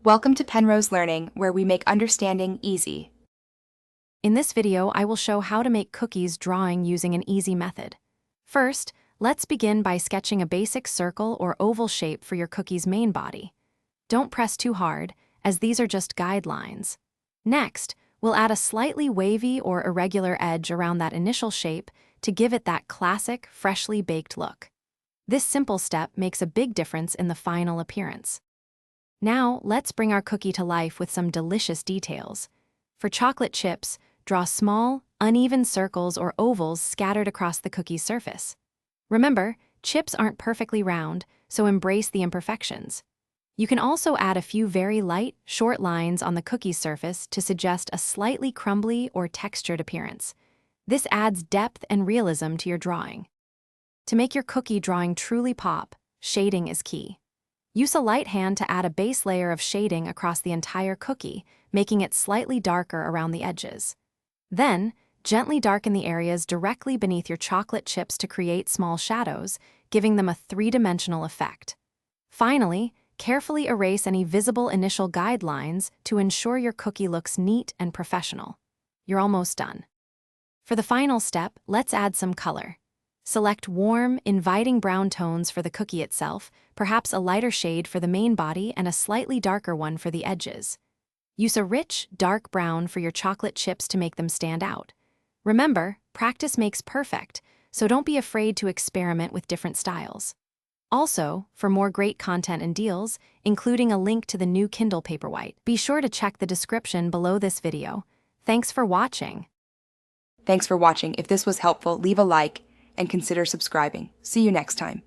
Welcome to Penrose Learning, where we make understanding easy. In this video, I will show how to make cookies drawing using an easy method. First, let's begin by sketching a basic circle or oval shape for your cookie's main body. Don't press too hard, as these are just guidelines. Next, we'll add a slightly wavy or irregular edge around that initial shape to give it that classic, freshly baked look. This simple step makes a big difference in the final appearance. Now, let's bring our cookie to life with some delicious details. For chocolate chips, draw small, uneven circles or ovals scattered across the cookie's surface. Remember, chips aren't perfectly round, so embrace the imperfections. You can also add a few very light, short lines on the cookie's surface to suggest a slightly crumbly or textured appearance. This adds depth and realism to your drawing. To make your cookie drawing truly pop, shading is key. Use a light hand to add a base layer of shading across the entire cookie, making it slightly darker around the edges. Then, gently darken the areas directly beneath your chocolate chips to create small shadows, giving them a three-dimensional effect. Finally, carefully erase any visible initial guidelines to ensure your cookie looks neat and professional. You're almost done. For the final step, let's add some color. Select warm, inviting brown tones for the cookie itself, perhaps a lighter shade for the main body and a slightly darker one for the edges. Use a rich, dark brown for your chocolate chips to make them stand out. Remember, practice makes perfect, so don't be afraid to experiment with different styles. Also, for more great content and deals, including a link to the new Kindle Paperwhite, be sure to check the description below this video. Thanks for watching. Thanks for watching. If this was helpful, leave a like and consider subscribing. See you next time.